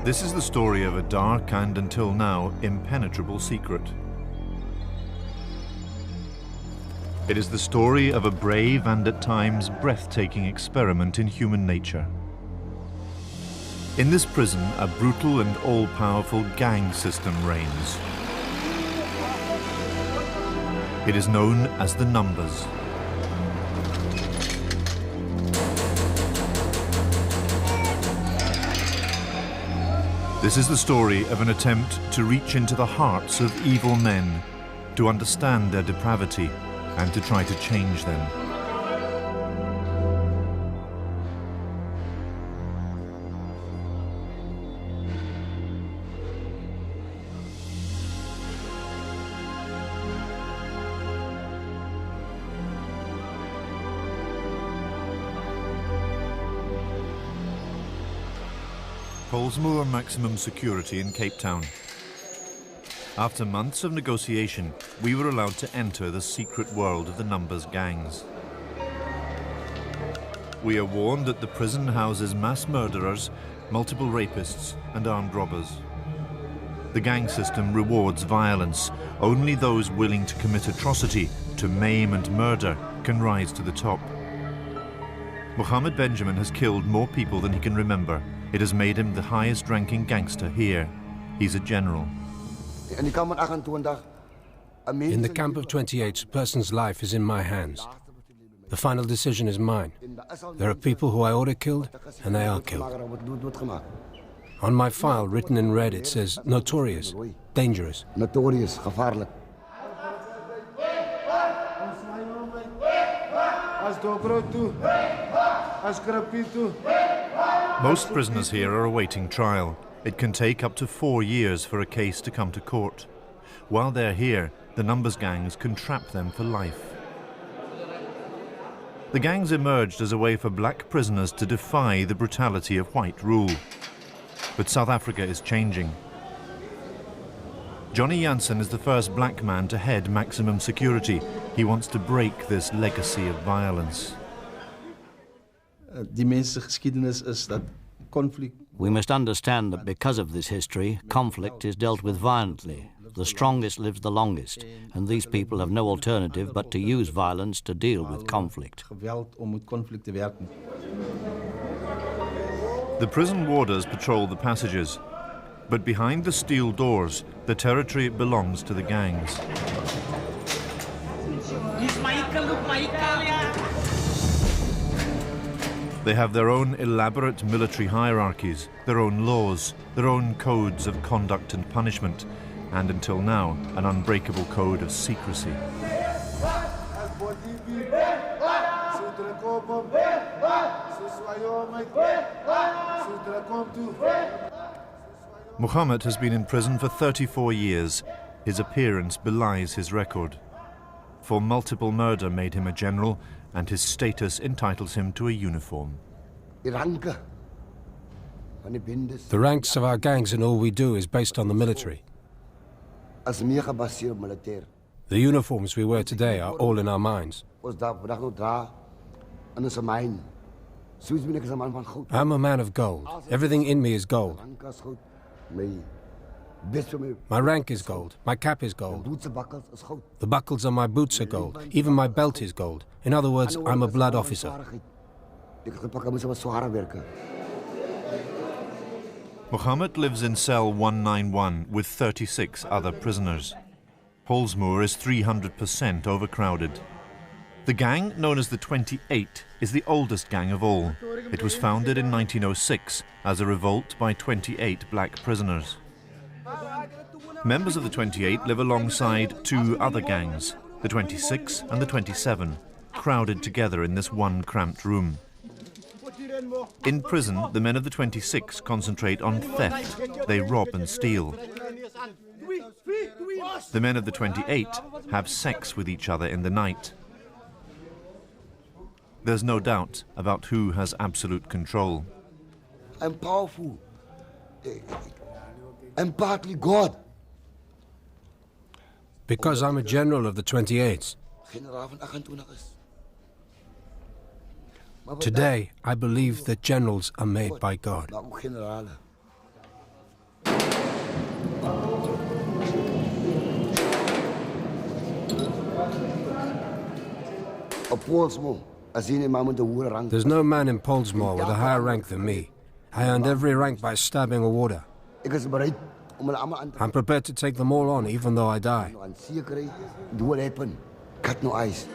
This is the story of a dark and, until now, impenetrable secret. It is the story of a brave and, at times, breathtaking experiment in human nature. In this prison, a brutal and all-powerful gang system reigns. It is known as the Numbers. This is the story of an attempt to reach into the hearts of evil men, to understand their depravity, and to try to change them. Pollsmoor maximum security in Cape Town. After months of negotiation, we were allowed to enter the secret world of the Numbers gangs. We are warned that the prison houses mass murderers, multiple rapists, and armed robbers. The gang system rewards violence. Only those willing to commit atrocity, to maim and murder, can rise to the top. Mohammed Benjamin has killed more people than he can remember. It has made him the highest-ranking gangster here. He's a general. In the camp of 28, a person's life is in my hands. The final decision is mine. There are people who I order killed, and they are killed. On my file, written in red, it says, notorious, dangerous. Notorious, gevaarlijk. Most prisoners here are awaiting trial. It can take up to 4 years for a case to come to court. While they're here, the Numbers gangs can trap them for life. The gangs emerged as a way for black prisoners to defy the brutality of white rule. But South Africa is changing. Johnny Jansen is the first black man to head maximum security. He wants to break this legacy of violence. We must understand that because of this history, conflict is dealt with violently. The strongest lives the longest, and these people have no alternative but to use violence to deal with conflict. The prison warders patrol the passages, but behind the steel doors, the territory belongs to the gangs. They have their own elaborate military hierarchies, their own laws, their own codes of conduct and punishment, and until now, an unbreakable code of secrecy. Mohammed has been in prison for 34 years. His appearance belies his record. For multiple murder made him a general, and his status entitles him to a uniform. The ranks of our gangs and all we do is based on the military. The uniforms we wear today are all in our minds. I'm a man of gold. Everything in me is gold. My rank is gold. My cap is gold. The buckles on my boots are gold. Even my belt is gold. In other words, I'm a blood officer. Mohammed lives in cell 191 with 36 other prisoners. Pollsmoor is 300% overcrowded. The gang, known as the 28, is the oldest gang of all. It was founded in 1906 as a revolt by 28 black prisoners. Members of the 28 live alongside two other gangs, the 26 and the 27, crowded together in this one cramped room. In prison, the men of the 26 concentrate on theft. They rob and steal. The men of the 28 have sex with each other in the night. There's no doubt about who has absolute control. I'm powerful. I'm partly God. Because I'm a general of the 28s. Today, I believe that generals are made by God. Op Pollsmoor, as in iemand met 'n hoë rang. There's no man in Pollsmoor with a higher rank than me. I earned every rank by stabbing a warder. Ek is bereid om hulle almal aan te I'm prepared to take them all on, even though I die. aan sekerheid. Do what happen. Cut no eyes.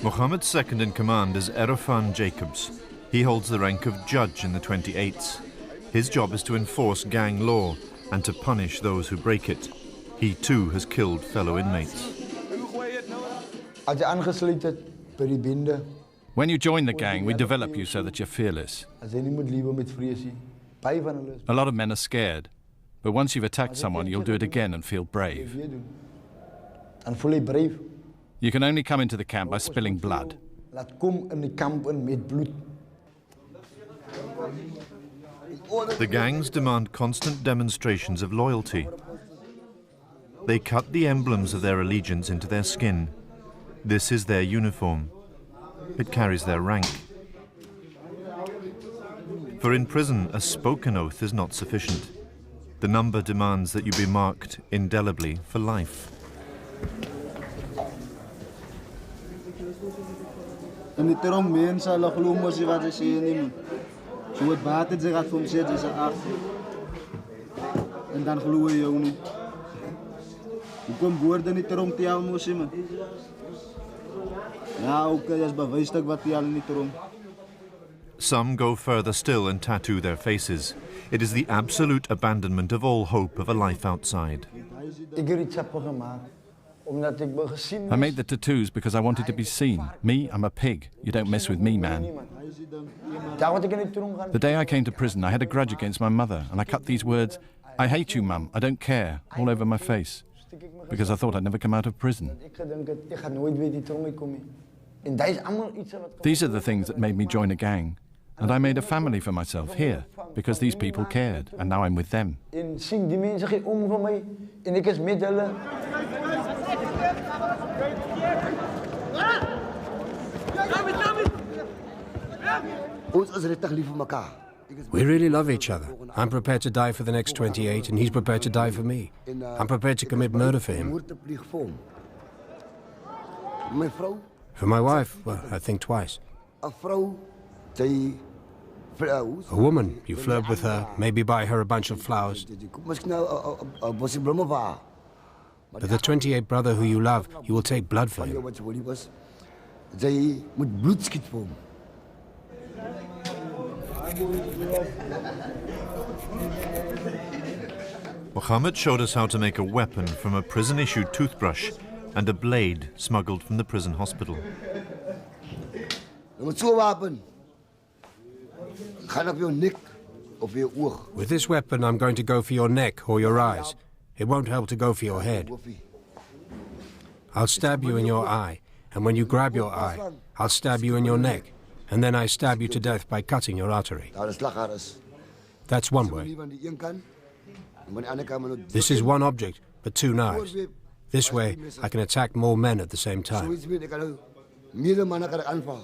Mohammed's second in command is Erofan Jacobs. He holds the rank of judge in the 28s. His job is to enforce gang law and to punish those who break it. He too has killed fellow inmates. As jy aangesluit het by die bende, When you join the gang, we develop you so that you're fearless. as jy nie moet lewe met vrees nie. Baie van hulle is A lot of men are scared, but once you've attacked someone, you'll do it again and feel brave. weer doen. Dan voel jy braaf. You can only come into the camp by spilling blood. Laat kom in die kamp in met bloed. The gangs demand constant demonstrations of loyalty. They cut the emblems of their allegiance into their skin. This is their uniform. It carries their rank. For in prison, a spoken oath is not sufficient. The number demands that you be marked indelibly for life. En die trom mense hulle glo mos nie wat hy sê nie man. So wat baat dit sy gaat vir hom sê dis 'n af. En dan glo hy jou nie. Hoe kom woorde nie trom te jou mos man. Ja, okay, as bewysstuk wat jy al nie trom. Some go further still and tattoo their faces. It is the absolute abandonment of all hope of a life outside. Ek het dit chappe gemaak omdat ek gesien I made the tattoos because I wanted to be seen. Me, I'm a pig. You don't mess with me, man. daar wat ek in die tronk gaan. The day I came to prison, I had a grudge against my mother, and I cut these words, "I hate you, Mum, I don't care," all over my face, because I thought I'd never come out of prison. Ek gedink het ek gaan nooit weer die tronk uitkom nie. En dit is almal iets wat These are the things that made me join a gang. And I made a family for myself here, because these people cared, and now I'm with them. en sien die mense gee om vir my en ek is met hulle. Ons is regtig lief vir mekaar. We really love each other. I'm prepared to die for the next 28, and he's prepared to die for me. I'm prepared to commit murder for him. Moord te pleeg vir hom. My vrou, For my wife, well, I think twice. 'n vrou, sy A woman, you flirt with her, maybe buy her a bunch of flowers. Miskien 'n bosie blomme vir haar. But the 28 brother who you love, you will take blood for him. Wat sy wil nie was. Sy moet bloed skiet vir hom. Mohammed showed us how to make a weapon from a prison-issued toothbrush and a blade smuggled from the prison hospital. Met so 'n wapen gaan op jou nek of jou oog. With this weapon, I'm going to go for your neck or your eyes. It won't help to go for your head. I'll stab you in your eye, and when you grab your eye, I'll stab you in your neck, and then I stab you to death by cutting your artery. Daar is slaghaar is. That's one way. Van die een kant, en van die ander kant moet This is one object, but two knives. This way, I can attack more men at the same time. Zoiets weet ek kan meerdere manne kan ek aanval.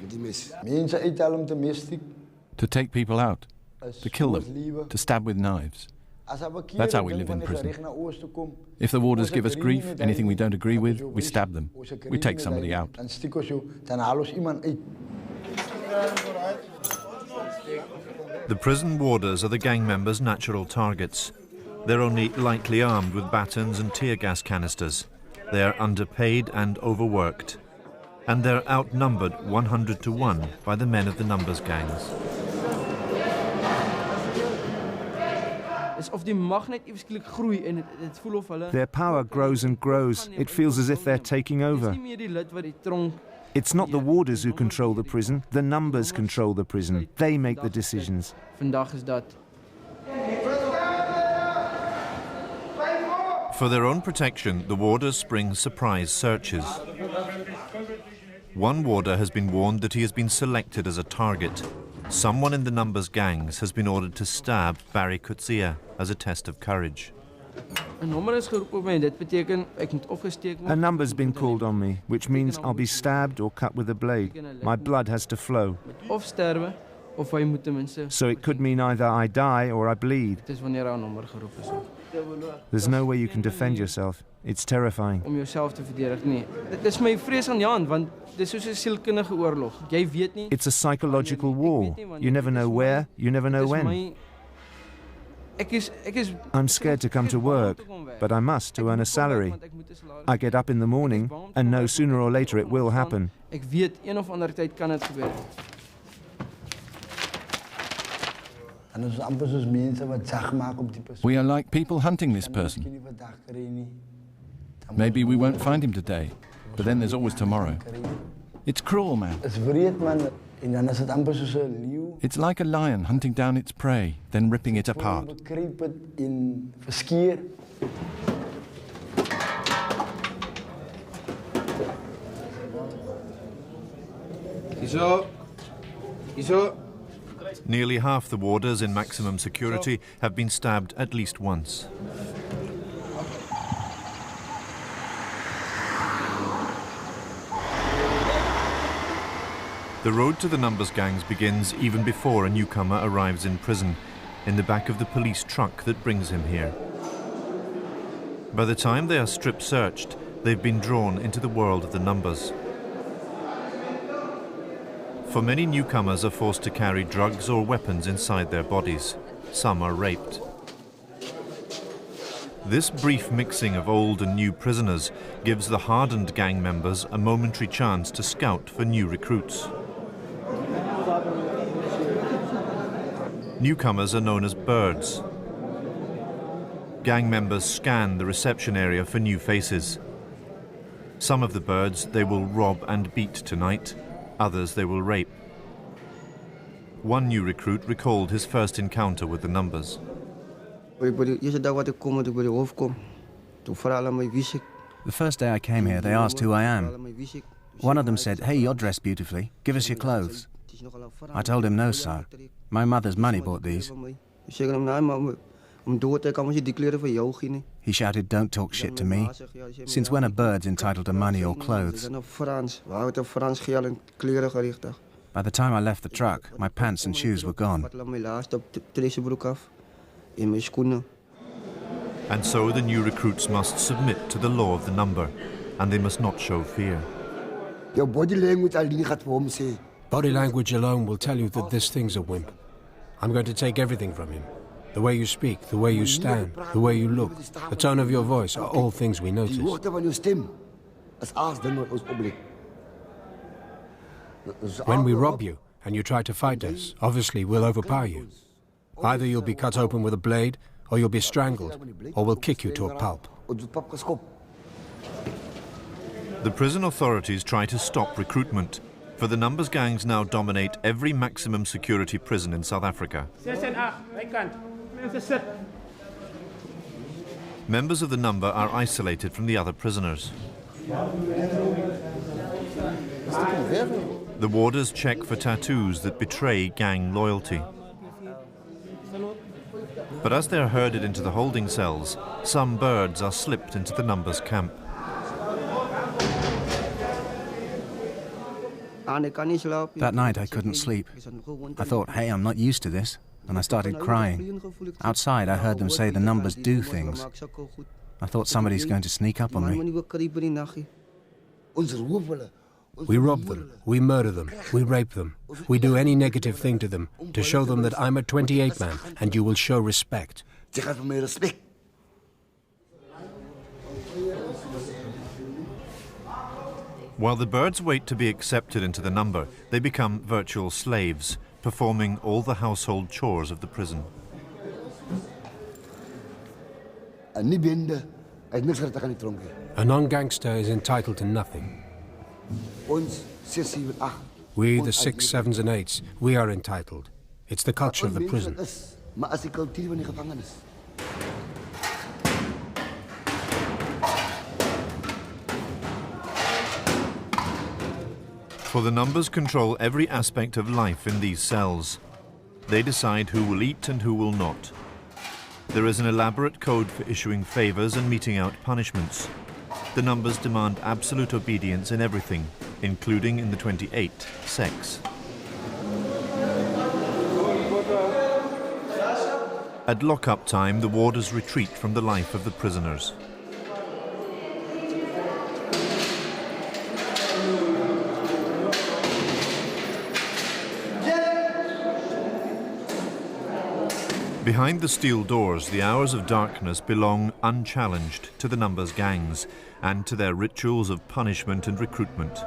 Met die mes. Mense uithaal om te mestig. To take people out, to kill them, to stab with knives. That's how we live in prison. If the warders give us grief, anything we don't agree with, we stab them. We take somebody out. Dan stiek ons jou, dan haal ons iemand uit. The prison warders are the gang members' natural targets. They're only lightly armed with batons and tear gas canisters. They are underpaid and overworked. And they're outnumbered 100 to 1 by the men of the numbers gangs. Their power grows and grows. It feels as if they're taking over. It's not the warders who control the prison, the numbers control the prison. They make the decisions. For their own protection, the warders spring surprise searches. One warder has been warned that he has been selected as a target. Someone in the numbers gangs has been ordered to stab Barry Kutsia as a test of courage. A number's been called on me, which means I'll be stabbed or cut with a blade. My blood has to flow. So it could mean either I die or I bleed. There's no way you can defend yourself. It's terrifying. Om jouself te verdedig nie. Dit is my vrees aan die hand want dis soos 'n sielkundige oorlog. Jy weet nie. It's a psychological war. You never know where, you never know when. I'm scared to come to work, but I must to earn a salary. I get up in the morning and know sooner or later it will happen. Ek weet een of ander tyd kan dit gebeur. We are like people hunting this person. Maybe we won't find him today, but then there's always tomorrow. It's cruel, man. It's like a lion hunting down its prey, then ripping it apart. Nearly half the warders in maximum security have been stabbed at least once. The road to the numbers gangs begins even before a newcomer arrives in prison, in the back of the police truck that brings him here. By the time they are strip-searched, they've been drawn into the world of the numbers. For many newcomers are forced to carry drugs or weapons inside their bodies. Some are raped. This brief mixing of old and new prisoners gives the hardened gang members a momentary chance to scout for new recruits. Newcomers are known as birds. Gang members scan the reception area for new faces. Some of the birds they will rob and beat tonight, others they will rape. One new recruit recalled his first encounter with the numbers. The first day I came here, they asked who I am. One of them said, "Hey, you're dressed beautifully. Give us your clothes." I told him, "No, sir. My mother's money bought these." He shouted, "Don't talk shit to me. Since when are birds entitled to money or clothes?" By the time I left the truck, my pants and shoes were gone. And so the new recruits must submit to the law of the number, and they must not show fear. Your body language alleen gaat vir hom sê. Body language alone will tell you that this thing's a wimp. I'm going to take everything from him. The way you speak, the way you stand, the way you look, the tone of your voice are all things we notice. Die hoogte van jou stem is aas ding wat ons opblik. When we rob you and you try to fight us, obviously we'll overpower you. Either you'll be cut open with a blade, or you'll be strangled, or we'll kick you to a pulp. The prison authorities try to stop recruitment, for the numbers gangs now dominate every maximum security prison in South Africa. Members of the number are isolated from the other prisoners. The warders check for tattoos that betray gang loyalty. But as they are herded into the holding cells, some birds are slipped into the numbers camp. That night I couldn't sleep. I thought, hey, I'm not used to this, and I started crying. Outside I heard them say the numbers do things. I thought somebody's going to sneak up on me. We rob them, we murder them, we rape them. We do any negative thing to them to show them that I'm a 28 man and you will show respect. While the birds wait to be accepted into the number, they become virtual slaves, performing all the household chores of the prison. A non-gangster is entitled to nothing. We, the 6, 7s and 8s, we are entitled. It's the culture of the prison. For the numbers control every aspect of life in these cells. They decide who will eat and who will not. There is an elaborate code for issuing favors and meting out punishments. The numbers demand absolute obedience in everything, including in the 28, sex. At lock-up time, the warders retreat from the life of the prisoners. Behind the steel doors, the hours of darkness belong unchallenged to the Numbers gangs and to their rituals of punishment and recruitment.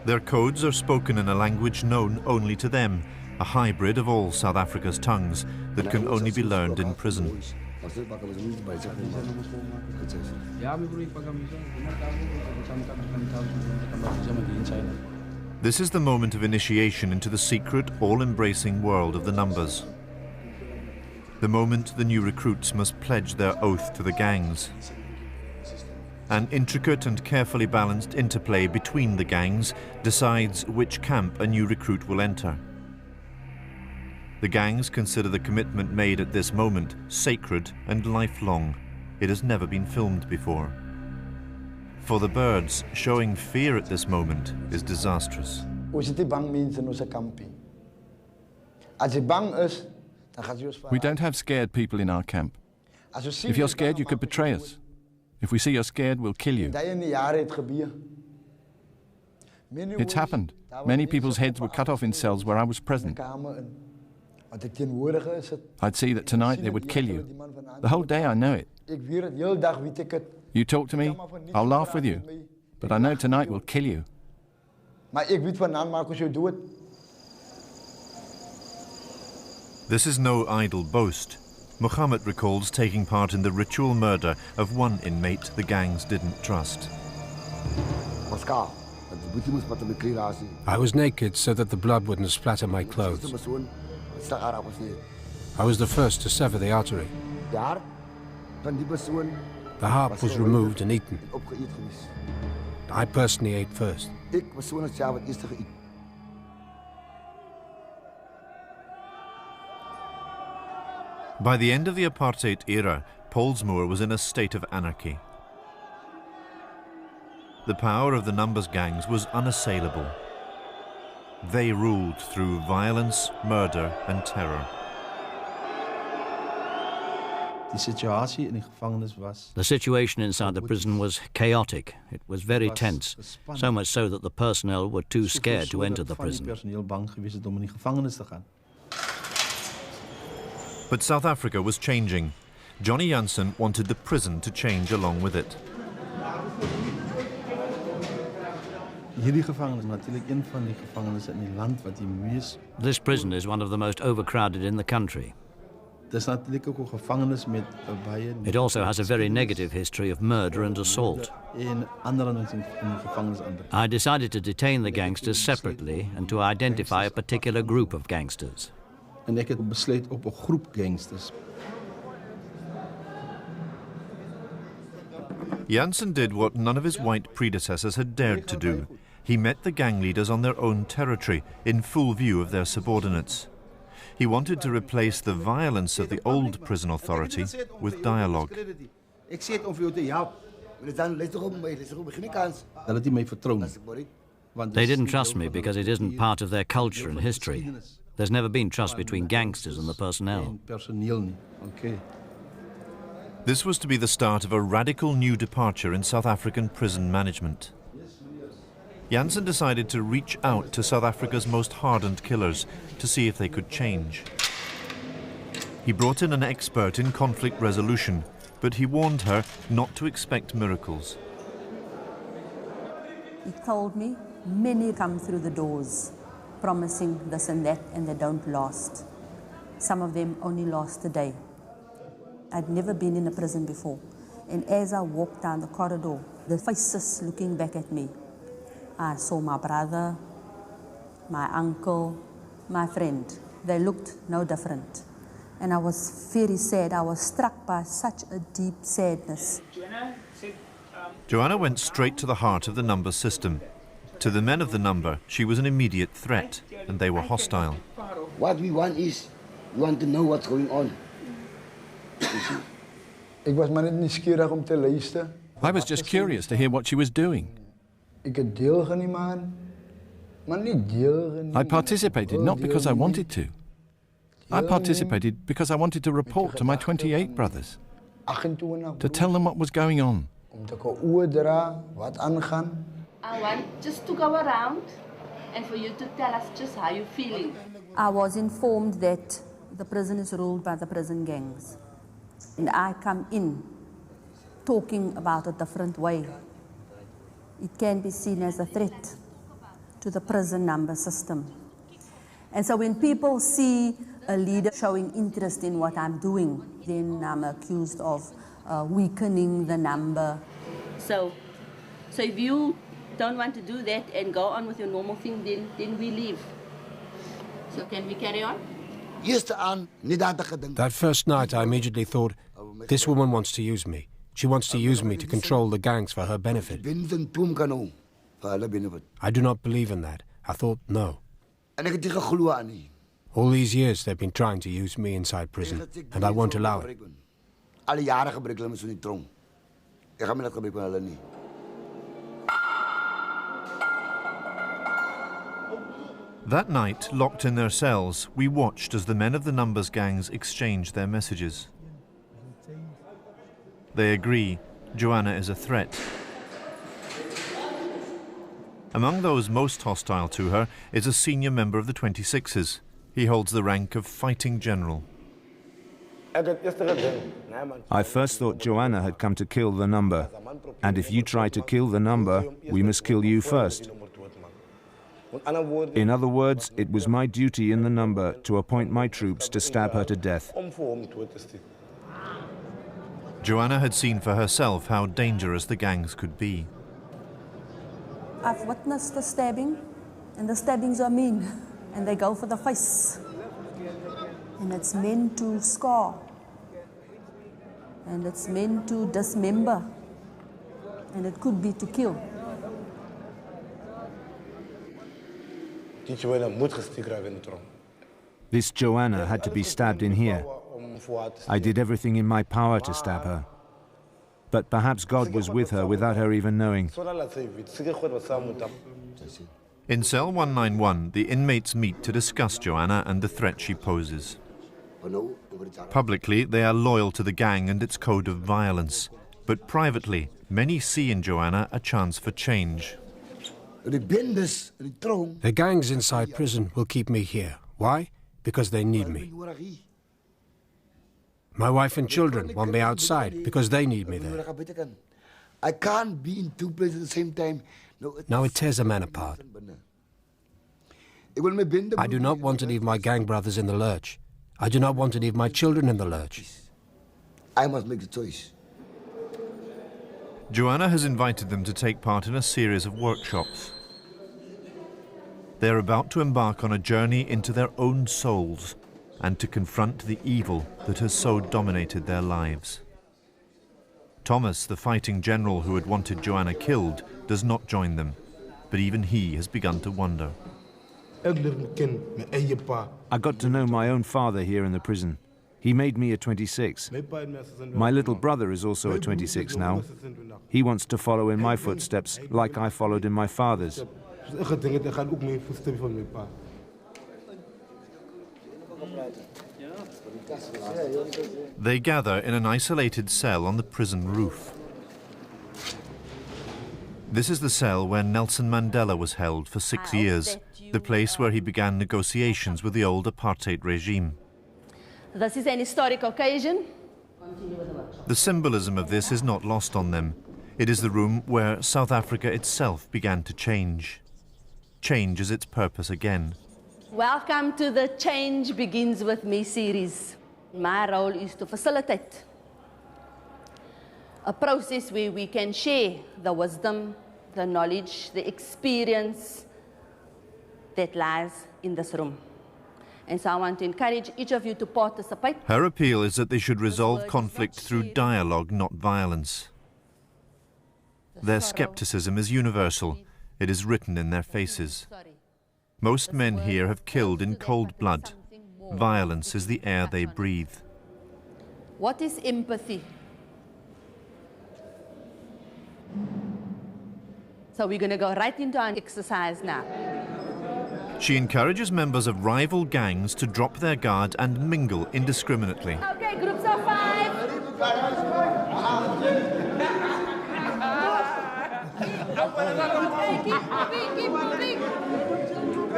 Their codes are spoken in a language known only to them, a hybrid of all South Africa's tongues that can only be learned in prison. This is the moment of initiation into the secret, all-embracing world of the Numbers. The moment the new recruits must pledge their oath to the gangs. An intricate and carefully balanced interplay between the gangs decides which camp a new recruit will enter. The gangs consider the commitment made at this moment sacred and lifelong. It has never been filmed before. For the birds, showing fear at this moment is disastrous. We don't have scared people in our camp. If you're scared, you could betray us. If we see you're scared, we'll kill you. It's happened. Many people's heads were cut off in cells where I was present. I'd see that tonight they would kill you. The whole day I know it. You talk to me, I'll laugh with you. But I know tonight we'll kill you. This is no idle boast. Mohammed recalls taking part in the ritual murder of one inmate the gangs didn't trust. I was naked so that the blood wouldn't splatter my clothes. I was the first to sever the artery. The heart was removed and eaten. I personally ate first. By the end of the apartheid era, Pollsmoor was in a state of anarchy. The power of the Numbers gangs was unassailable. They ruled through violence, murder and terror. The situation inside the prison was chaotic. It was very tense, so much so that the personnel were too scared to enter the prison. But South Africa was changing. Johnny Jansen wanted the prison to change along with it. This prison is one of the most overcrowded in the country. It also has a very negative history of murder and assault. I decided to detain the gangsters separately and to identify a particular group of gangsters. Jansen did what none of his white predecessors had dared to do. He met the gang leaders on their own territory, in full view of their subordinates. He wanted to replace the violence of the old prison authority with dialogue. They didn't trust me because it isn't part of their culture and history. There's never been trust between gangsters and the personnel. This was to be the start of a radical new departure in South African prison management. Jansen decided to reach out to South Africa's most hardened killers to see if they could change. He brought in an expert in conflict resolution, but he warned her not to expect miracles. He told me many come through the doors, promising this and that, and they don't last. Some of them only last a day. I'd never been in a prison before, and as I walked down the corridor, the faces looking back at me, I saw my brother, my uncle, my friend. They looked no different. And I was very sad. I was struck by such a deep sadness. Joanna went straight to the heart of the number system. To the men of the number, she was an immediate threat, and they were hostile. What we want is, we want to know what's going on. I was just curious to hear what she was doing. I participated not because I wanted to. I participated because I wanted to report to my 28 brothers, to tell them what was going on. I want just to go around and for you to tell us just how you're feeling. I was informed that the prison is ruled by the prison gangs. And I come in talking about a different way. It can be seen as a threat to the prison number system. And so when people see a leader showing interest in what I'm doing, then I'm accused of weakening the number. So if you don't want to do that and go on with your normal thing, then we leave. So can we carry on? That first night, I immediately thought, this woman wants to use me. She wants to use me to control the gangs for her benefit. I do not believe in that. I thought, no. All these years, they've been trying to use me inside prison, and I won't allow it. That night, locked in their cells, we watched as the men of the Numbers gangs exchanged their messages. They agree Joanna is a threat. Among those most hostile to her is a senior member of the 26s. He holds the rank of fighting general. I first thought Joanna had come to kill the number, and if you try to kill the number, we must kill you first. In other words, it was my duty in the number to appoint my troops to stab her to death. Joanna had seen for herself how dangerous the gangs could be. I've witnessed the stabbing, and the stabbings are mean, and they go for the face. And it's meant to scar, and it's meant to dismember, and it could be to kill. This Joanna had to be stabbed in here. I did everything in my power to stab her. But perhaps God was with her without her even knowing. In cell 191, the inmates meet to discuss Joanna and the threat she poses. Publicly, they are loyal to the gang and its code of violence. But privately, many see in Joanna a chance for change. The gangs inside prison will keep me here. Why? Because they need me. My wife and children want me outside because they need me there. I can't be in two places at the same time. Now it tears a man apart. I do not want to leave my gang brothers in the lurch. I do not want to leave my children in the lurch. I must make the choice. Joanna has invited them to take part in a series of workshops. They're about to embark on a journey into their own souls and to confront the evil that has so dominated their lives. Thomas, the fighting general who had wanted Joanna killed, does not join them, but even he has begun to wonder. I got to know my own father here in the prison. He made me a 26. My little brother is also a 26 now. He wants to follow in my footsteps like I followed in my father's. They gather in an isolated cell on the prison roof. This is the cell where Nelson Mandela was held for 6 years, the place where he began negotiations with the old apartheid regime. This is an historic occasion. The symbolism of this is not lost on them. It is the room where South Africa itself began to change. Change is its purpose again. Welcome to the Change Begins With Me series. My role is to facilitate a process where we can share the wisdom, the knowledge, the experience that lies in this room. And so I want to encourage each of you to participate. Her appeal is that they should resolve conflict through dialogue, not violence. Their skepticism is universal. It is written in their faces. Most men here have killed in cold blood. Violence is the air they breathe. What is empathy? So we're going to go right into our exercise now. She encourages members of rival gangs to drop their guard and mingle indiscriminately. Okay, groups of 5. Keep moving. 2.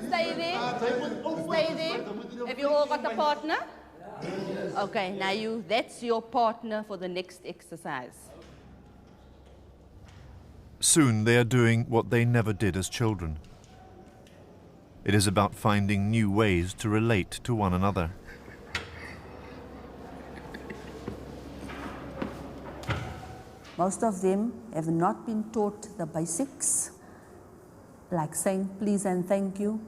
Stay there. Stay there. Have you all got a partner? Okay, now that's your partner for the next exercise. Soon they are doing what they never did as children. It is about finding new ways to relate to one another. Most of them have not been taught the basics, like saying please and thank you,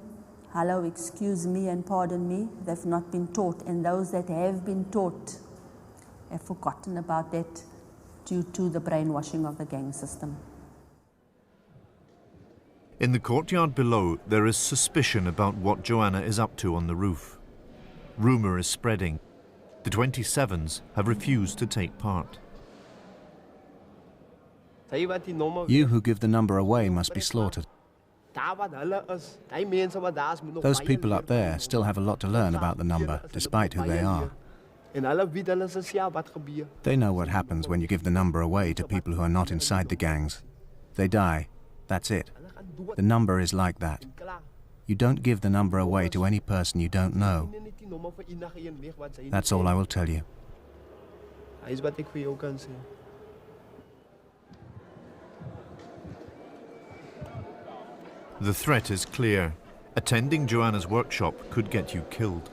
hello, excuse me and pardon me. They've not been taught, and those that have been taught have forgotten about that due to the brainwashing of the gang system. In the courtyard below, there is suspicion about what Joanna is up to on the roof. Rumour is spreading. The 27s have refused to take part. You who give the number away must be slaughtered. Those people up there still have a lot to learn about the number, despite who they are. They know what happens when you give the number away to people who are not inside the gangs. They die. That's it. The number is like that. You don't give the number away to any person you don't know. That's all I will tell you. The threat is clear. Attending Joanna's workshop could get you killed.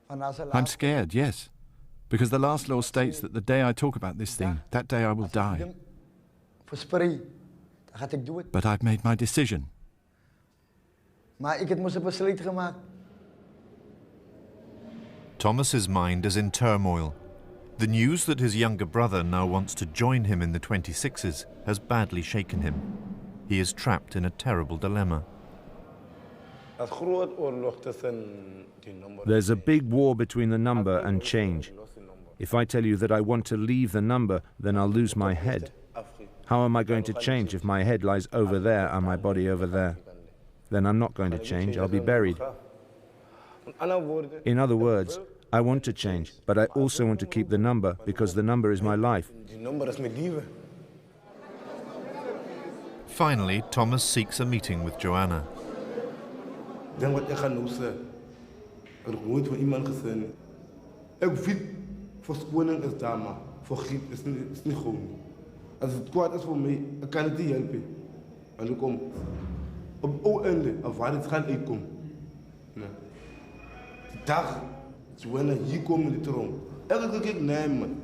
I'm scared, yes. Because the last law states that the day I talk about this thing, that day I will die. But I've made my decision. Thomas's mind is in turmoil. The news that his younger brother now wants to join him in the 26s has badly shaken him. He is trapped in a terrible dilemma. There's a big war between the number and change. If I tell you that I want to leave the number, then I'll lose my head. How am I going to change if my head lies over there and my body over there? Then I'm not going to change, I'll be buried. In other words, I want to change, but I also want to keep the number because the number is my life. Finally, Thomas seeks a meeting with Joanna. Als het kwaad is voor mij, ik kan het niet helpen. En dan kom op het einde, of waar het gaat uitkomen. De dag, Joanna hier komt in de troon. Elke keer nee man.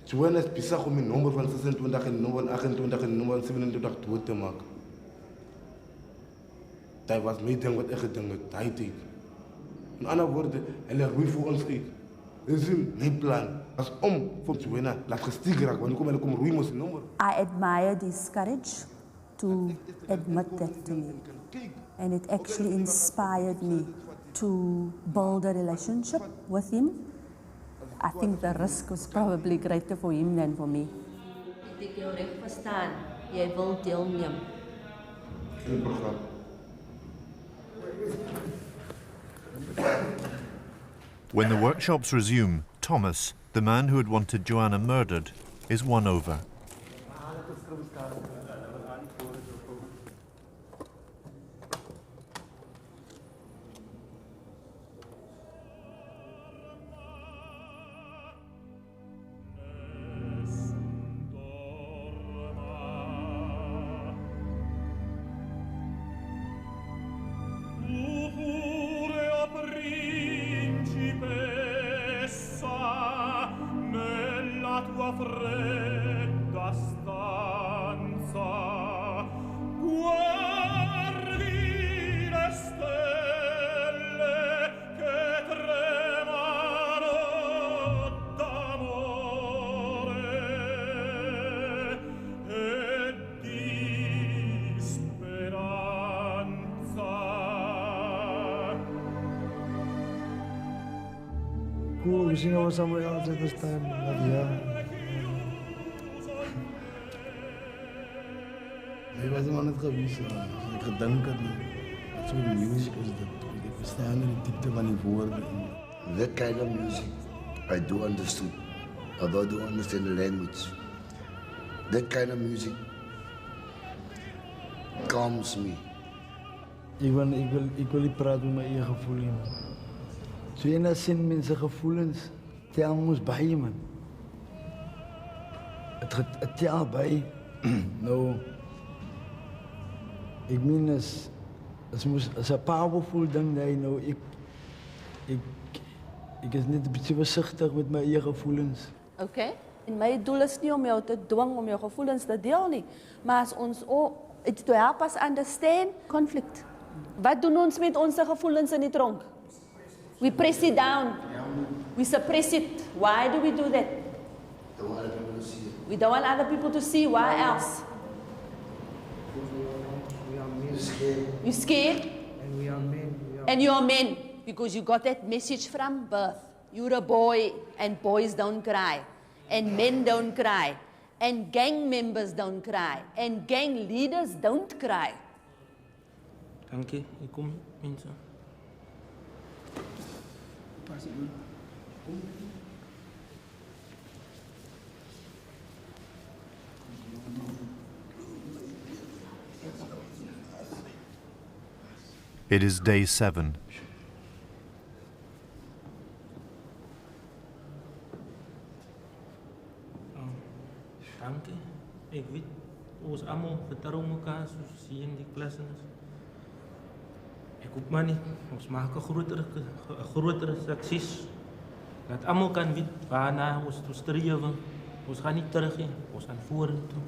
Joanna is bezig om een nummer van 26 en nummer 28 en nummer 27 dood te maken. Dat was mijn ding wat ik gedaan heb, die tijd. In andere woorden, hij roeit voor ons uit. Dit is mijn plan. Als om voor Joanna laat gestigen raken, want dan kom roei ons nummer. I admire this courage to admit that to me. And it actually inspired me to build a relationship with him. I think the risk was probably greater for him than for me. Ik jou recht verstaan. Jij wilt deelnemen. In programma. When the workshops resume, Thomas, the man who had wanted Joanna murdered, is won over. Wishing I was somewhere else at this time, but yeah. Hij was hem aan het geweest, ik gedink het niet. Wat soort music is dit? Ik verstaan in de diepte van die woorden. That kind of music I do understand, although I don't understand the language. That kind of music calms me. Ik wil niet praten met mijn eigen gevoelens, man. Zo in dat zin, mensen gevoelens, tel ons bij je, man. Het tel bij. Nou, ik meen, het is een powerful ding dat je nou, ik is net een beetje voorzichtig met mijn eigen gevoelens. Oké. En mijn doel is niet om jou te dwingen om je gevoelens te delen, nie. Maar als ons ook, het to help us understand conflict. Wat doen ons met onze gevoelens in die tronk? We press it down. We suppress it. Why do we do that? We don't want other people to see. Why else? You're scared? And we are men. And you are men. Because you got that message from birth. You're a boy and boys don't cry. And men don't cry. And gang members don't cry. And gang leaders don't cry. Dankie, ik kom mensen. It is day 7. Dankie. Ik weet, ons allemaal vertrouwen elkaar zoals je in die klassen is. Ik hoop maar niet, ons maken een grotere succes. Dat allemaal kan weten waarna ons toe streven. Ons gaan niet terug, ons gaan vorentoe.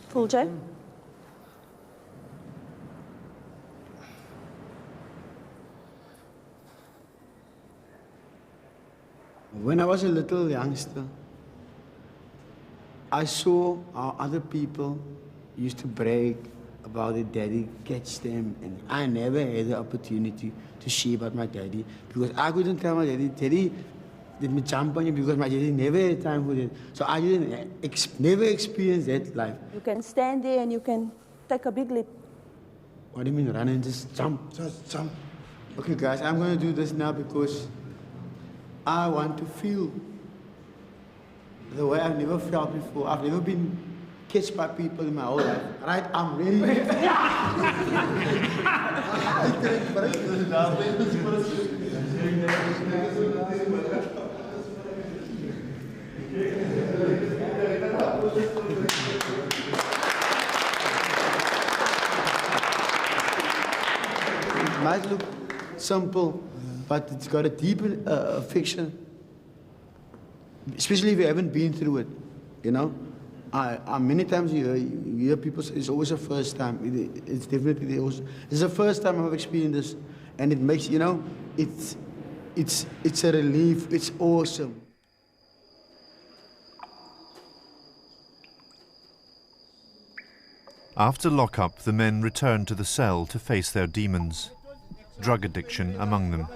Full J? When I was a little youngster, I saw how other people used to brag about their daddy, catch them, and I never had the opportunity to share about my daddy because I couldn't tell my daddy, let me jump on you because my daddy never had time for that. So I didn't never experience that life. You can stand there and you can take a big leap. What do you mean run and just jump? Just jump. Okay guys, I'm going to do this now because I want to feel the way I've never felt before. I've never been kissed by people in my whole life. Right? I'm ready. It might look simple, but it's got a deep affection, especially if you haven't been through it, you know. Many times you hear people say it's always a first time. It's definitely it's the first time I've experienced this, and it makes, you know, it's a relief. It's awesome. After lockup, the men return to the cell to face their demons, drug addiction among them.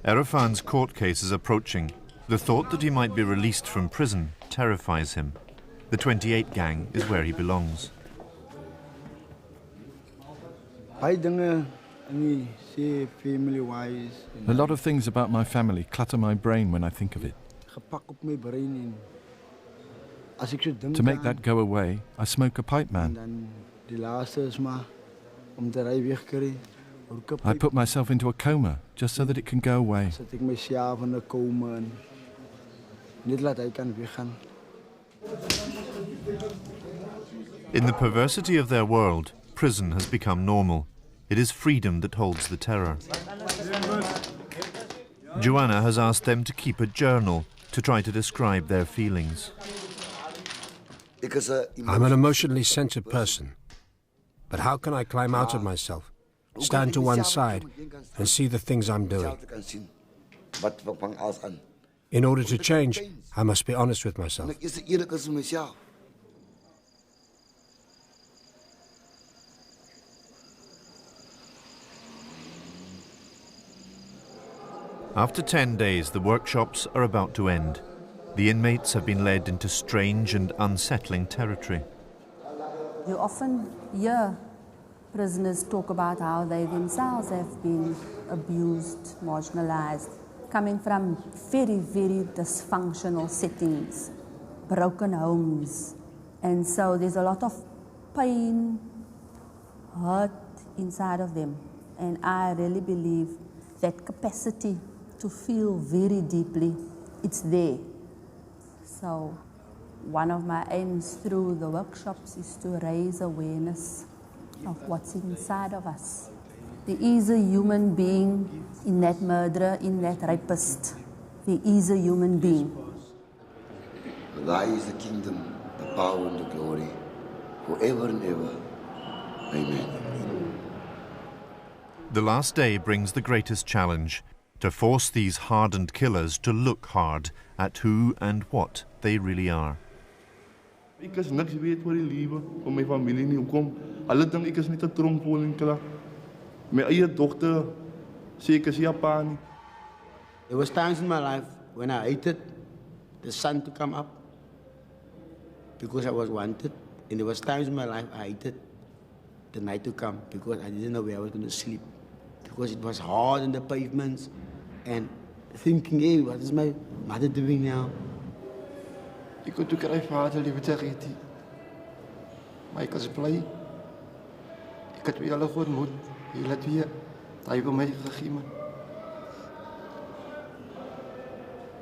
Erafan's court case is approaching. The thought that he might be released from prison terrifies him. The 28 gang is where he belongs. A lot of things about my family clutter my brain when I think of it. To make that go away, I smoke a pipe, man. I put myself into a coma just so that it can go away. In the perversity of their world, prison has become normal. It is freedom that holds the terror. Joanna has asked them to keep a journal to try to describe their feelings. I'm an emotionally sensitive person. But how can I climb out of myself, stand to one side, and see the things I'm doing? In order to change, I must be honest with myself. After 10 days, the workshops are about to end. The inmates have been led into strange and unsettling territory. You often hear prisoners talk about how they themselves have been abused, marginalized, coming from very, very dysfunctional settings, broken homes. And so there's a lot of pain, hurt inside of them. And I really believe that capacity to feel very deeply, it's there. So one of my aims through the workshops is to raise awareness of what's inside of us. There is a human being in that murderer, in that rapist. There is a human being. Thy is the kingdom, the power and the glory, forever and ever. Amen. The last day brings the greatest challenge, to force these hardened killers to look hard at who and what they really are. Ik is niks weet voor die leven, voor mijn familie niet. Hoekom? Alle dingen, ik is niet een trompoling klaar. Mijn eigen dochter, zeker is Japan. There was times in my life when I hated the sun to come up because I was wanted. And there was times in my life I hated the night to come because I didn't know where I was going to sleep. Because it was hard on the pavements and thinking, hey, what is my mother doing now? Ik kon ook even vader liever tegen die. Maar ik was blij. Ik had weer alle goed moed. Je laat weer. Dat je bij mij gegeven.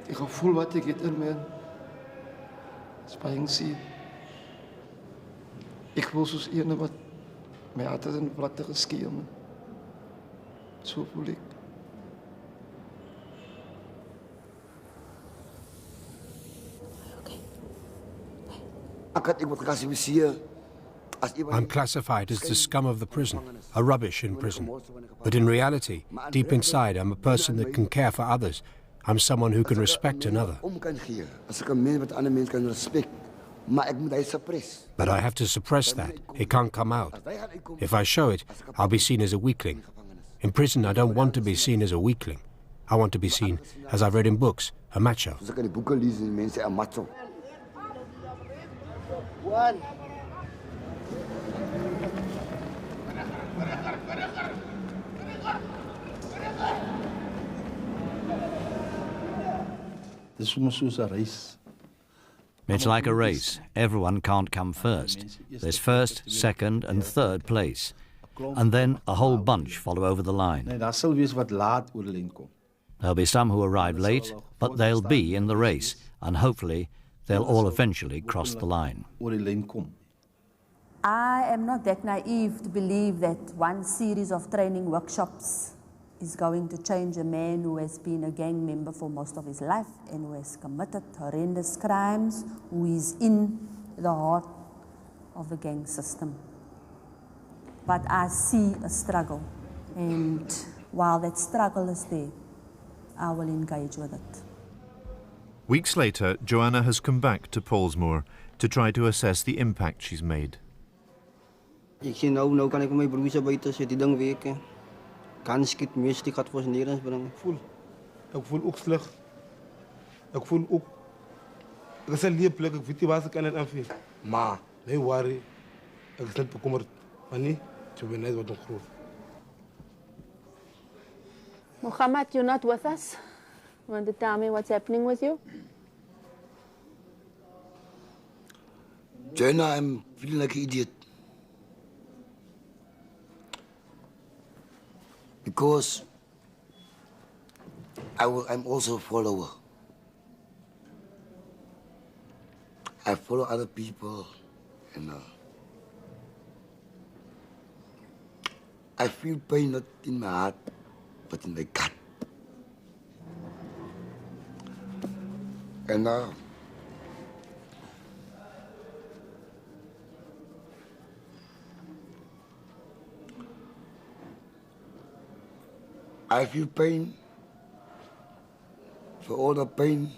Ik voel wat ik het in ben. Spijt zie. Ik voel zoals iemand wat mij altijd in de vlakte geschieden. Zo voel ik. I'm classified as the scum of the prison, a rubbish in prison. But in reality, deep inside, I'm a person that can care for others. I'm someone who can respect another. But I have to suppress that. It can't come out. If I show it, I'll be seen as a weakling. In prison, I don't want to be seen as a weakling. I want to be seen, as I've read in books, a macho. One. It's like a race. Everyone can't come first. There's first, second and third place. And then a whole bunch follow over the line. There'll be some who arrive late, but they'll be in the race, and hopefully they'll all eventually cross the line. I am not that naive to believe that one series of training workshops is going to change a man who has been a gang member for most of his life and who has committed horrendous crimes, who is in the heart of the gang system. But I see a struggle, and while that struggle is there, I will engage with it. Weeks later, Joanna has come back to Pollsmoor to try to assess the impact she's made. Ik zie nou kan ik met mijn broers buiten zitten, dan weken. Kan ik meest die gaat voor zijn Nederlands brengen. Ik voel ook slecht. Ik voel ook. Ik is een leerplek, ik weet niet waar ik aan het aanviel. Maar, nee worry. Ik is niet bekommerd. Maar nee, je bent net wat groot. Muhammad, you're not with us? You want to tell me what's happening with you? Joanna, I'm feeling like an idiot. Because I'm also a follower. I follow other people, and I feel pain not in my heart, but in my gut. And I feel pain for all the pain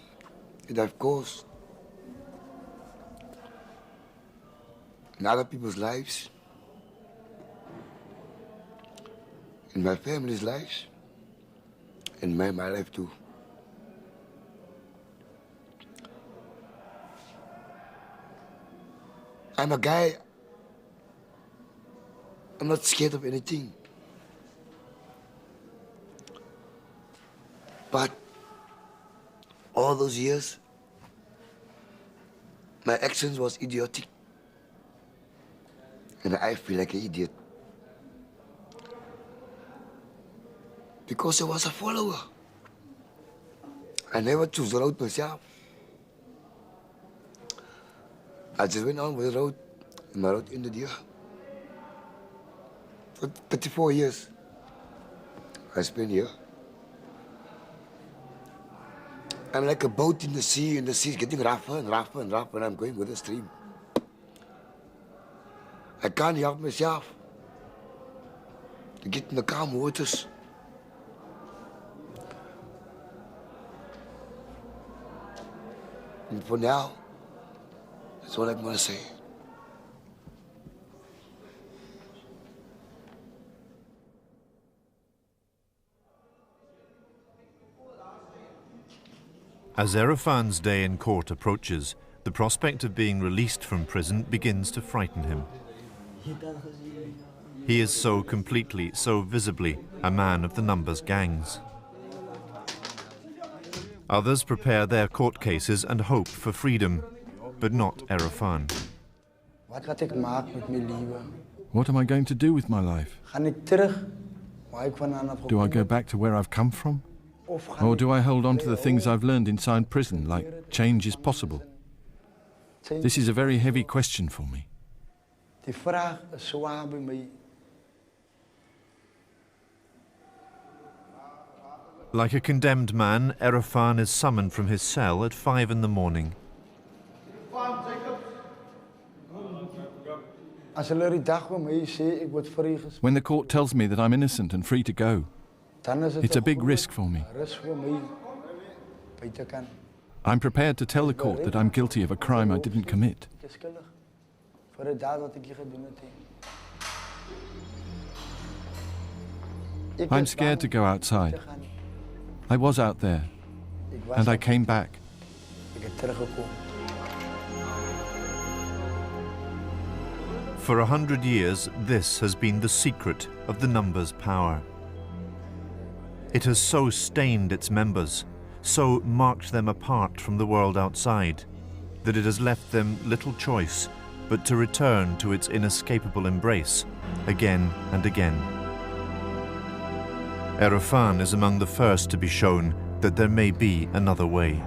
that I've caused in other people's lives, in my family's lives, and my life too. I'm a guy, I'm not scared of anything. But all those years, my actions was idiotic. And I feel like an idiot. Because I was a follower. I never chose the road myself. I just went on with the road, and my road ended here. For 34 years, I spent here. I'm like a boat in the sea, and the sea is getting rougher and rougher and rougher, and I'm going with the stream. I can't help myself to get in the calm waters. And for now, that's all I'm going to say. As Erefan's day in court approaches, the prospect of being released from prison begins to frighten him. He is so completely, so visibly, a man of the numbers gangs. Others prepare their court cases and hope for freedom, but not Erefan. What am I going to do with my life? Do I go back to where I've come from? Or do I hold on to the things I've learned inside prison, like change is possible? This is a very heavy question for me. Like a condemned man, Erefan is summoned from his cell at 5 in the morning. When the court tells me that I'm innocent and free to go, it's a big risk for me. I'm prepared to tell the court that I'm guilty of a crime I didn't commit. I'm scared to go outside. I was out there, and I came back. For 100 years, this has been the secret of the numbers' power. It has so stained its members, so marked them apart from the world outside, that it has left them little choice but to return to its inescapable embrace again and again. Erefan is among the first to be shown that there may be another way.